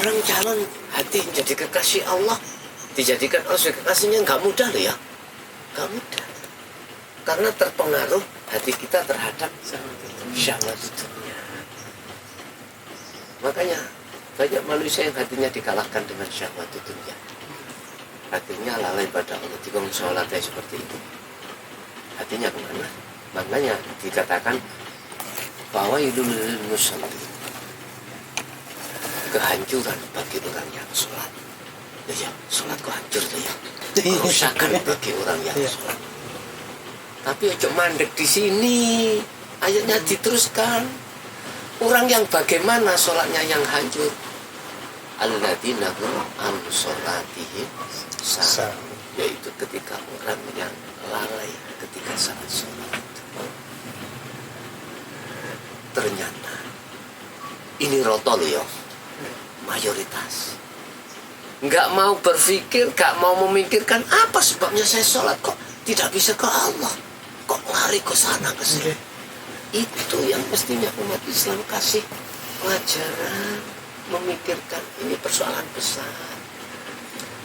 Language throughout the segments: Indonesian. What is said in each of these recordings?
Orang calon hati menjadi kekasih Allah, dijadikan Allah sebagai kekasihnya, nggak mudah loh ya, nggak mudah. Karena terpengaruh hati kita terhadap syahwat dunia. Makanya banyak manusia yang hatinya dikalahkan dengan syahwat dunia. Hatinya lalai pada Allah, dikong sholatnya seperti itu. Hatinya kemana? Makanya dikatakan bahwa idul musalli, kehancuran bagi orang yang sholat. Ya, sholat kok hancur tuh ya. Kerusakan bagi orang yang sholat. Tapi ojo mandek di sini. Ayatnya diteruskan. Orang yang bagaimana sholatnya yang hancur? Alladzina hum an sholatihim sahun, yaitu ketika orang yang lalai ketika saat sholat. Ternyata ini rotol ya, mayoritas nggak mau berpikir, nggak mau memikirkan apa sebabnya saya sholat kok tidak bisa ke Allah, kok lari ke sana ke sini. Itu yang mestinya umat Islam kasih pelajaran, memikirkan ini persoalan besar.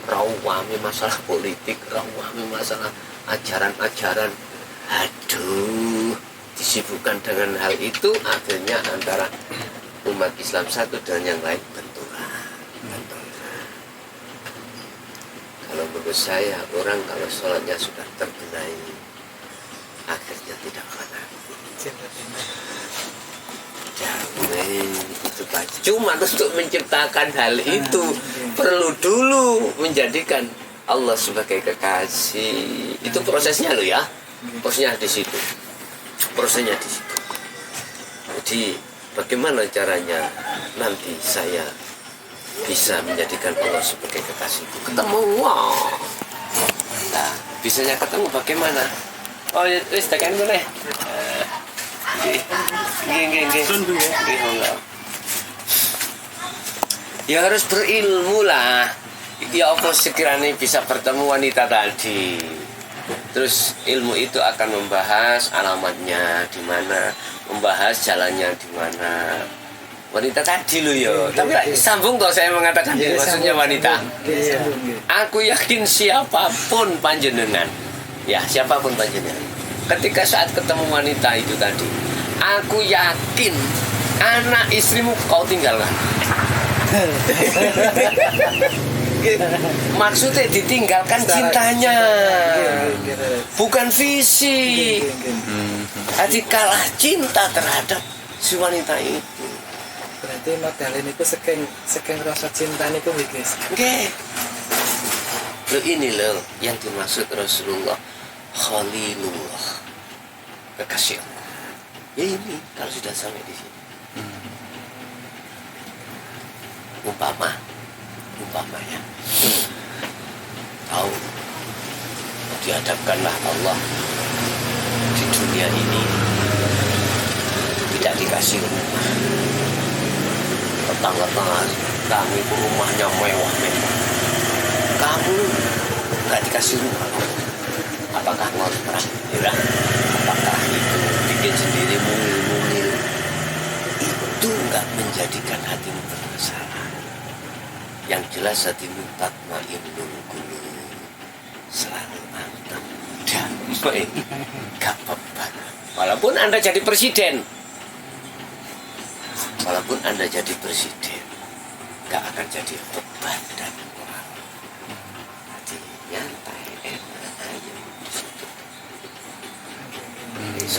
Rawami masalah politik, rawami masalah ajaran-ajaran. Aduh, disibukkan dengan hal itu, akhirnya antara umat Islam satu dan yang lain benturan. Kalau menurut saya, orang kalau sholatnya sudah terbenahi, akhirnya tidak fanatik. Jangan itu tadi. Cuma untuk menciptakan hal itu perlu dulu menjadikan Allah sebagai kekasih. Itu prosesnya loh ya. Prosesnya di situ. Prosesnya di situ. Jadi bagaimana caranya nanti saya bisa menjadikan Allah sebagai kekasihku? Ketemu, wow. Nah, bisanya ketemu bagaimana? Oh, wis tekan gue. Ya harus berilmu lah. Ya apa sekiranya bisa bertemu wanita tadi. Terus ilmu itu akan membahas alamatnya di mana, membahas jalannya di mana. Wanita tadi loh ya. Tapi sambung toh saya mengatakan maksudnya wanita. Aku yakin siapapun panjenengan, ya siapapun panjenengan, ketika saat ketemu wanita itu tadi, aku yakin anak istrimu kau tinggalkan. Maksudnya ditinggalkan cintanya, bukan fisik. Jadi kalah cinta terhadap si wanita itu. Berarti modalin itu sekeng rasa cinta itu guys. Oke. Lo ini loh yang dimaksud Rasulullah Khalilullah, kekasih Allah. Ya ini kalau sudah sampai di sini. Umpamanya tahu dihadapkanlah Allah di dunia ini, tidak dikasih rumah, tetangga-tetangga kami rumahnya mewah-mewah, kamu nggak dikasih rumah, apakah ngontrak? Ya, apakah itu bikin sendiri mungil-mungil? Itu nggak menjadikan hatimu bermasalah. Yang jelas hatimu tatmainnul qulub, selalu mantap, damai, gak apa-apa. Walaupun Anda jadi presiden, gak akan jadi beban dan moral. Hati nyantai, enak aja di situ.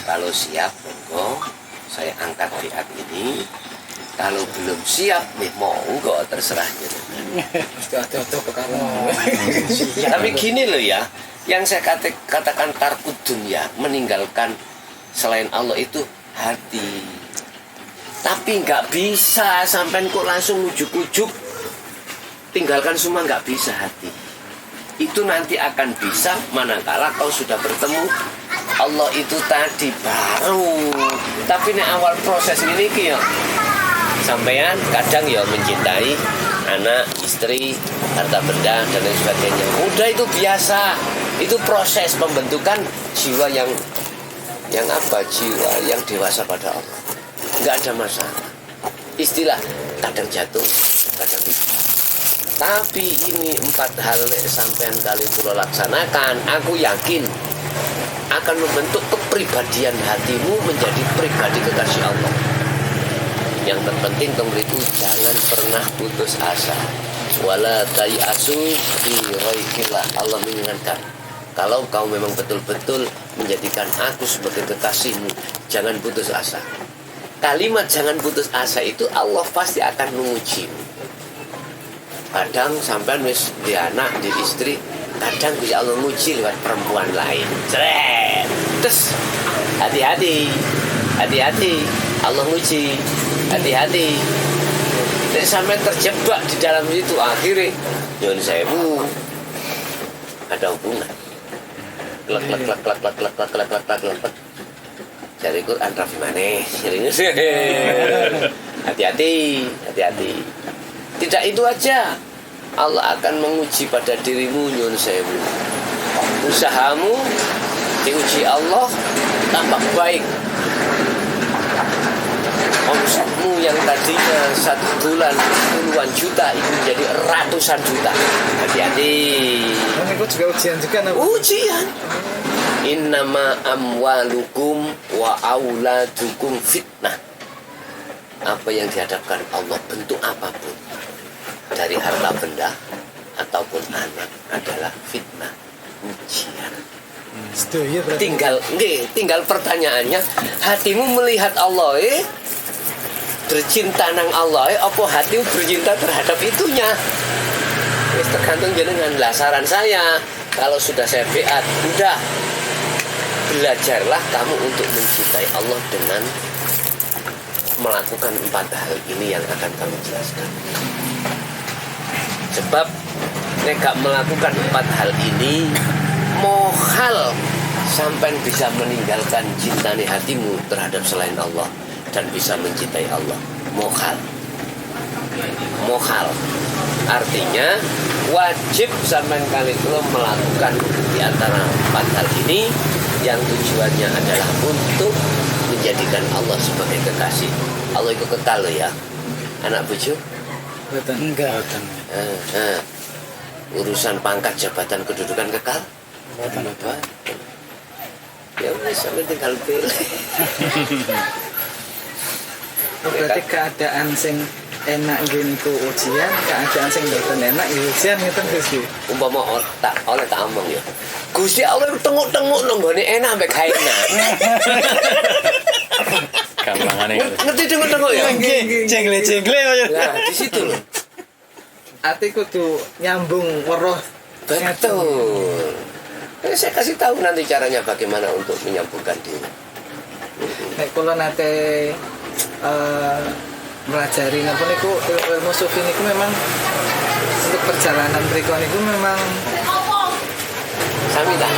Kalau siap, monggo saya angkat riak ini. Kalau belum siap nih, monggo terserah. Tapi gini loh ya, yang saya katakan tarkud dunia, meninggalkan selain Allah itu hati. Tapi nggak bisa sampai kok langsung ujuk-ujuk tinggalkan semua, nggak bisa hati. Itu nanti akan bisa manakala kau sudah bertemu Allah itu tadi baru. Tapi ini awal proses ini ya. Sampean kadang ya mencintai anak, istri, harta benda dan lain sebagainya. Udah itu biasa. Itu proses pembentukan jiwa yang jiwa yang dewasa pada Allah. Enggak ada masalah. Istilah kadang jatuh, kadang itu. Tapi ini 4 hal sampean kali kula laksanakan, aku yakin akan membentuk kepribadian hatimu menjadi pribadi kekasih Allah. Yang terpenting itu jangan pernah putus asa. Wala tayasu fi raikillah. Allah mengingatkan, kalau kau memang betul-betul menjadikan aku sebagai kekasihmu, jangan putus asa. Kalimat jangan putus asa itu Allah pasti akan mengujimu. Kadang sampean wis di anak, di istri, kadang ya Allah nguji lewat perempuan lain. Cret. Terus hati-hati. Hati-hati. Allah nguji. Hati-hati. Nek sampai terjebak di dalam itu akhirnya nyun sewu ada hubungan. Klek klek klek klek klek klek klek klek klek klek. Dari Quran Rafi maneh. Hati-hati, hati-hati. Tidak itu aja. Allah akan menguji pada dirimu nyun sewu. Usahamu diuji Allah tampak baik. Omsetmu yang tadinya 1 bulan puluhan juta itu menjadi ratusan juta. Hati-hati. Itu juga ujian juga namanya. Ujian. Innama amwalukum wa auladukum fitnah. Apa yang dihadapkan Allah, bentuk apapun, dari harta benda ataupun anak, adalah fitnah, ujian. Setuju berarti. Tinggal pertanyaannya, hatimu melihat Allah bercinta nang Allah apa hatimu bercinta terhadap itunya? Tergantung jenengan. Lah saran saya, kalau sudah saya beat, udah belajarlah kamu untuk mencintai Allah dengan melakukan 4 hal ini yang akan kami jelaskan. Sebab nek melakukan 4 hal ini, mohal sampai bisa meninggalkan cintane hatimu terhadap selain Allah dan bisa mencintai Allah. Mohal artinya wajib sampai kali itu melakukan di antara 4 hal ini yang tujuannya adalah untuk menjadikan Allah sebagai kekasih. Allah itu kekal ya. Anak bojo? Enggak. Urusan pangkat, jabatan, kedudukan kekal? Betul. Ya wis sampe tinggal pilih. Berarti keadaan sing enak gini ku ujian, keadaan sing mboten enak ya ujian ngeten Gusti. Umpama tak omong ya. Gusti Allah tenguk-tenguk nang gone enak mbek gak enak. Gampangane. Ngerti tenguk-tenguk ya? Cengle-cengle aja. Nah, di situ loh. Ati kudu nyambung weruh. Betul. Saya kasih tahu nanti caranya bagaimana untuk menyambungkan diri. Nek kula nate melajari napa niku ilmu sufi niku memang untuk perjalanan mriku niku memang Sami tak?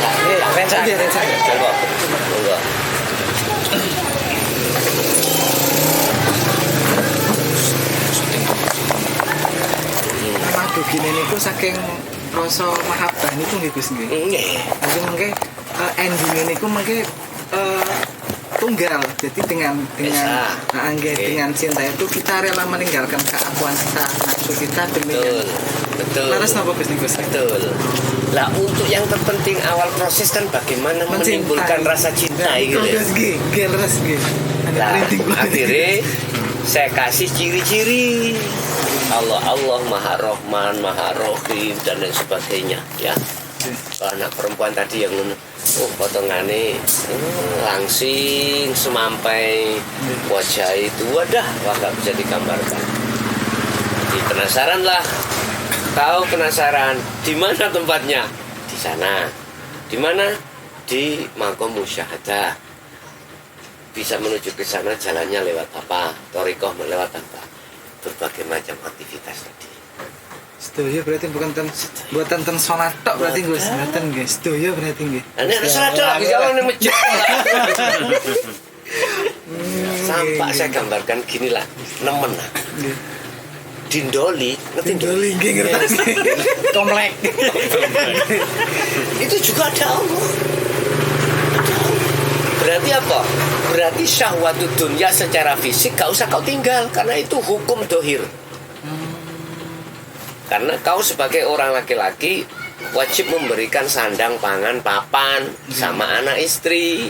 rencana. Coba. Monggo. Memang begini niku saking rasa mahabbah niku nggih Gus nggih. Nggih. Jadi mengke ending niku mengke tunggal. Jadi dengan dengan cinta itu kita rela meninggalkan keakuan kita, nafsu kita demi Betul. laras napa Gus niku? Betul. Lah untuk yang terpenting awal proses kan bagaimana menimbulkan rasa cinta gitu ya. Geles nggih. Nah, akhirnya saya kasih ciri-ciri Allah Maha Rahman, Maha Rahim dan lain sebagainya ya. Kalau anak perempuan tadi yang potongannya langsing semampai wajah itu wadah gak bisa digambarkan. Jadi penasaran lah. Kau penasaran di mana tempatnya? Di sana. Di mana? Di Makom Musyahadah. Bisa menuju ke sana jalannya lewat apa? Thariqah lewat apa? Berbagai macam aktivitas tadi. Setuju berarti buatan ten salat tok berarti Gus. Mboten nggih. Setuju berarti nggih. Nek salat tok lagi jalan ning masjid. Sampai saya gambarkan gini lah, nemen lah. Dindoli, ngerti Dindoli nggih ngerti. Komplek. Itu juga ada Allah. Berarti apa? Berarti syahwatud dunya secara fisik gak usah kau tinggal karena itu hukum dohir. Karena kau sebagai orang laki-laki wajib memberikan sandang, pangan, papan sama anak istri.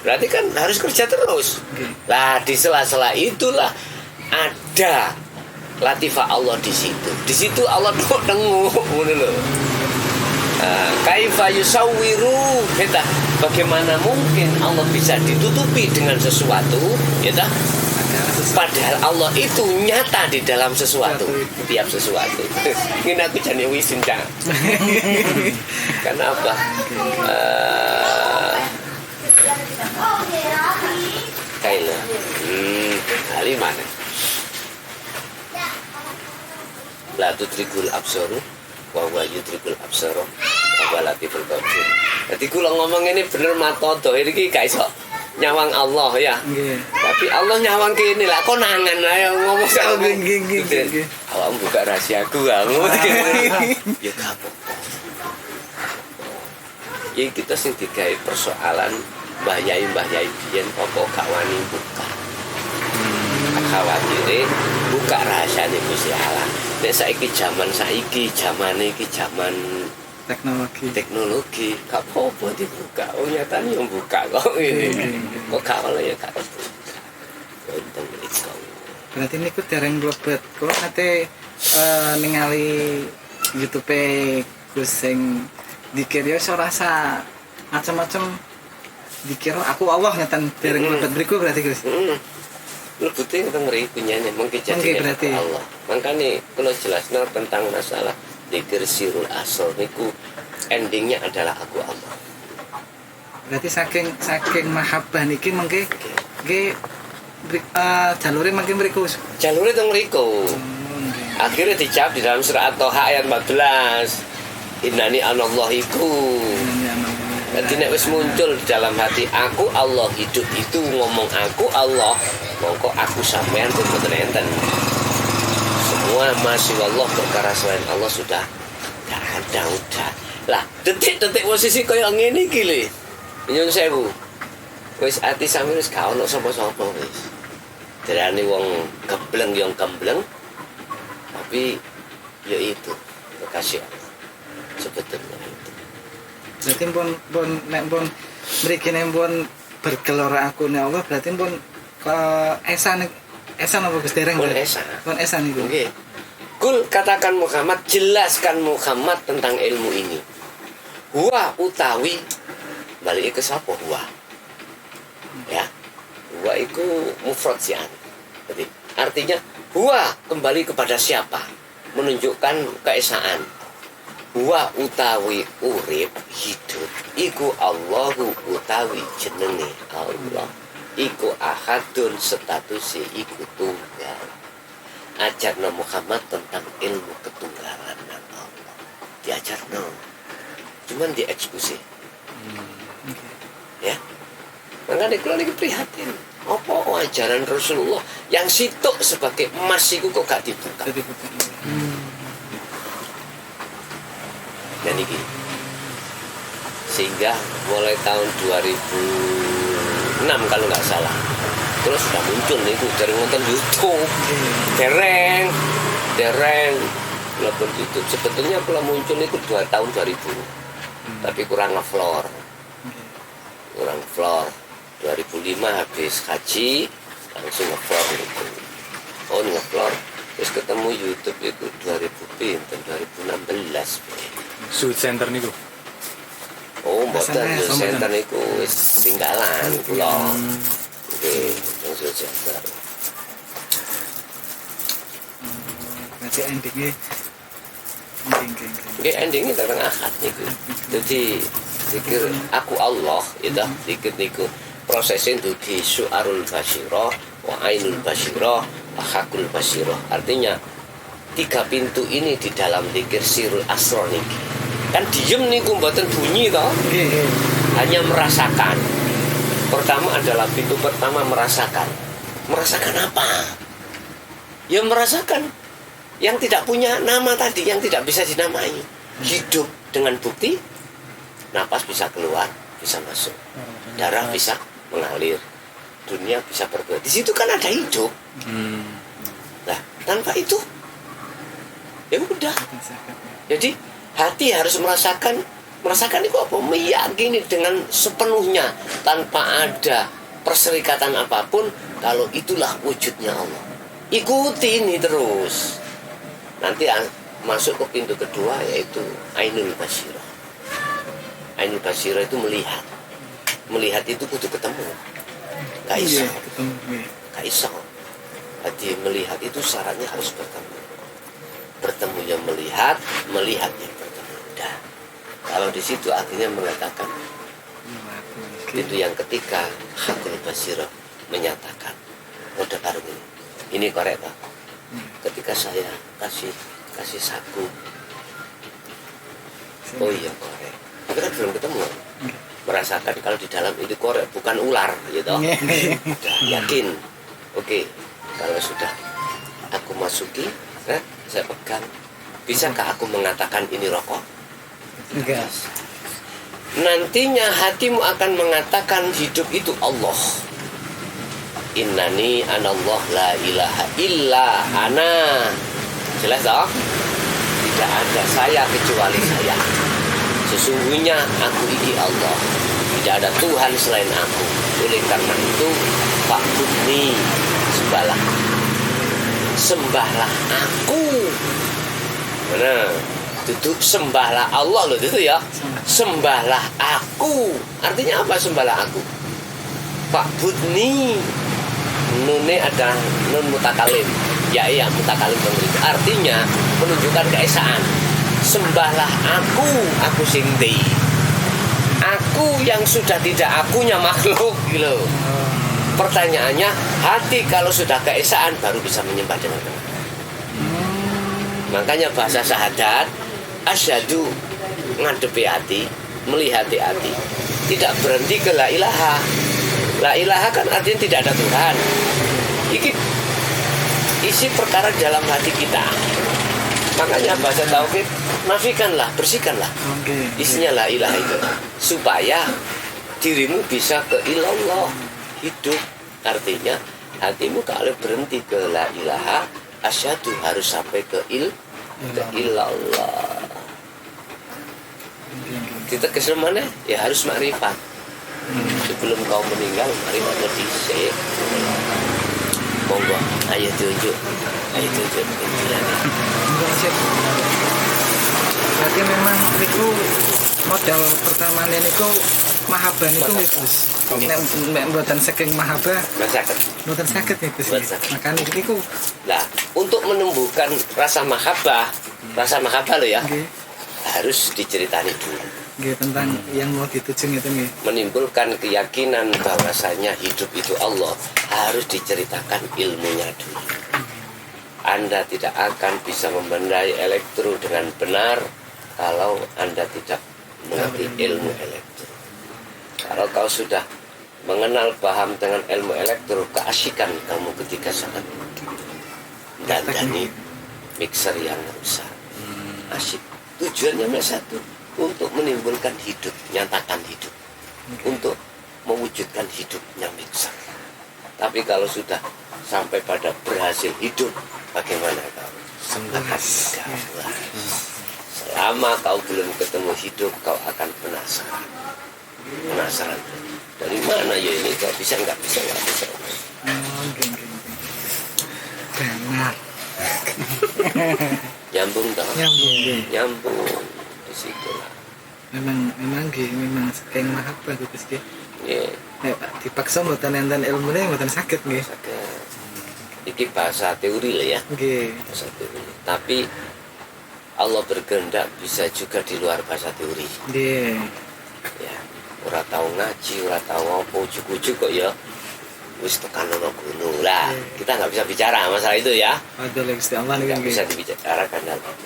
Berarti kan harus kerja terus. Lah di sela-sela itulah ada latifah Allah di situ. Di situ Allah tengok ngono lho. Kaifa yusawwiru kita, bagaimana mungkin Allah bisa ditutupi dengan sesuatu, ya tak? Padahal Allah itu nyata di dalam sesuatu, tiap sesuatu. Ini aku jadi wisin cang. Kenapa? Kayaknya, kali mana? La tudrikul absaru wa huwa yudrikul absara wa huwa latiful khabir. Dadi kula ngomong ini bener matodo iki gak iso nyawang Allah ya. Nggih. Tapi Allah nyawang kene lah konangan ayo ngomong sama. Nggih. Awakmu buka rahasiaku kamu. Ya gak apa-apa. Ya kita sing digawe persoalan mbah yai biyen apa gak wani buka. Khawatire buka rahasiane Gusti Allah. Nek saiki zaman teknologi gak apa-apa dibuka. Oh nyatane yang buka kok ini. Kok gak oleh ya gak buka. Untung iki. Berarti niku dereng mlebet. Kok nate ningali YouTube Gus sing dikir ya ora rasa macam-macam dikira aku Allah ngeten dereng mlebet mriku berarti Gus. Lebutnya kita ngeriku nyanyi mengkejadian Allah. Makanya kalau jelasnya tentang masalah dzikir sirul asal niku endingnya adalah aku Allah. Berarti saking mahabbah niki mengke nggih jalure mengke mriku. Jalure teng mriku. Akhirnya dijawab di dalam surah At-Taha ayat 14. Innani anallahu iku. Jadi nek wis muncul di dalam hati aku Allah hidup itu ngomong aku Allah, mongko aku sampean pun mboten enten. Semua masih Allah perkara selain Allah sudah enggak ada udah. Lah, detik-detik posisi koyo ngene iki lho. Nyun sewu. Wis ati sampeyan wis gak ono sapa-sapa wis. Derane wong gebleng yang gembleng. Tapi ya itu, kasih Allah. Sebetulnya itu. Berarti pun nek pun mriki nek pun bergelora akune Allah berarti pun esan apa Gus dereng? Pun esan niku. Nggih. Kul katakan Muhammad, jelaskan Muhammad tentang ilmu ini. Huwa utawi balik ke sapa huwa? Ya. Huwa iku mufrad sian. Jadi artinya huwa kembali kepada siapa? Menunjukkan keesaan. Wa utawi urip hidup iku Allahu utawi jenenge Allah iku ahadun statusé iku tunggal. Ajarna Muhammad tentang ilmu ketunggalan Allah diajarno cuman dieksekusi ya. Makanya kalau lagi prihatin apa ajaran Rasulullah yang sitok sebagai emas iku kok gak dibuka. Dan ini sehingga mulai tahun 2006 kalau nggak salah terus sudah muncul nih dari nonton YouTube dereng nonton YouTube. Sebetulnya kalau muncul itu 2 tahun 2000 tapi kurang ngeflor 2005 habis haji langsung ngeflor gitu. Ngeflor terus ketemu YouTube itu 2016 Youth Center niku. Mboten Youth Center niku wis tinggalan kula. Nggih, Youth Center. Berarti endingnya endingnya tentang akad niku. Jadi zikir aku Allah itu zikir niku prosesnya dugi syu'arul basyirah wa ainul basyirah wa hakul basyirah. Artinya 3 pintu ini di dalam zikir sirul asrar niki. Kan diem niku mboten bunyi toh. Hanya merasakan. Pertama adalah pintu pertama merasakan. Merasakan apa? Ya merasakan yang tidak punya nama tadi, yang tidak bisa dinamai. Hidup dengan bukti napas bisa keluar, bisa masuk. Darah bisa mengalir. Dunia bisa bergerak. Di situ kan ada hidup. Nah, tanpa itu Ya udah. Mboten saged. Jadi hati harus merasakan itu apa? Meyakini dengan sepenuhnya tanpa ada perserikatan apapun kalau itulah wujudnya Allah. Ikuti ini terus. Nanti masuk ke pintu kedua yaitu Ainul Basirah. Ainul Basirah itu melihat. Melihat itu kudu ketemu. Gak iso. Iya, ketemu. Nggih. Gak iso. Hati melihat itu syaratnya harus bertemu. Bertemu yang melihat, melihat yang bertemu. Dah. Kalau di situ akhirnya mengatakan itu yang ketiga Hakul Basirah menyatakan udah baru ini korek Pak. Ketika saya kasih saku, oh iya korek, tapi kan belum ketemu. Merasakan kalau di dalam itu korek bukan ular gitu. Udah yakin. Oke, kalau sudah aku masuki, saya pegang, bisakah aku mengatakan ini rokok? Enggak. Nantinya hatimu akan mengatakan hidup itu Allah. Innani anallah la ilaha illa ana. Jelas toh? Tidak ada saya kecuali saya. Sesungguhnya aku ini Allah. Tidak ada Tuhan selain aku. Oleh karena itu fa'budni, sembahlah aku. Benar. Itu sembahlah Allah loh itu ya. Sembahlah aku. Artinya apa sembahlah aku? Fa'budni. Nune ada nun mutakalim. Ya iya mutakalim itu. Artinya menunjukkan keesaan. Sembahlah aku sing-ti. Aku yang sudah tidak akunya makhluk gitu. Pertanyaannya, hati kalau sudah keesaan baru bisa menyembah dengan benar. Makanya bahasa syahadat asyhadu ngadepi hati, melihat hati. Tidak berhenti ke la ilaha. La ilaha kan artinya tidak ada Tuhan. Ini isi perkara dalam hati kita. Makanya bahasa tauhid nafikanlah, bersihkanlah. Isinya la ilaha itu supaya dirimu bisa ke ilallah, hidup. Artinya hatimu kalau berhenti ke la ilaha asyhadu harus sampai ke ilallah. Kita ke mana? Ya harus makrifat. Sebelum kau meninggal, makrifat dhisik. Monggo, ayo tunjuk. Berarti memang itu modal pertama niku mahabbah niku Gus. Nek mboten saking mahabbah mboten saged nih Gus. Makane niku nah, untuk menumbuhkan rasa mahabbah loh ya. Nggih. Harus diceritani dulu. Nggih tentang yang mau dituju itu nggih. Menimbulkan keyakinan bahwasanya hidup itu Allah harus diceritakan ilmunya dulu. Anda tidak akan bisa membendai elektro dengan benar kalau Anda tidak mengerti ilmu elektro. Kalau kau sudah mengenal paham dengan ilmu elektro, keasikan kamu ketika sangat dandani mixer yang rusak. Asyik. Tujuannya cuma satu, untuk menimbulkan hidup, nyatakan hidup, untuk mewujudkan hidupnya mixer. Tapi kalau sudah sampai pada berhasil hidup, bagaimana kau? Selama kau belum ketemu hidup, kau akan penasaran. Dari mana ya ini? Kau bisa nggak bisa? Benar. Nyambung dong. Nyambung di situ lah. Memang saking mahabbah Gus nggih. Nggih. Nek dipaksa mboten enten ilmune mboten saged nggih. Iki bahasa teori lah ya. Nggih. Bahasa teori. Tapi Allah berkehendak bisa juga di luar bahasa teori. Nggih. Ya, ora tahu ngaji, ora tahu apa ujuk-ujuk kok ya. Wis tekan ono gunung lah. Kita nggak bisa bicara masalah itu ya. Ada Gusti Allah Nggak nggih. bisa dibicarakan dalam itu.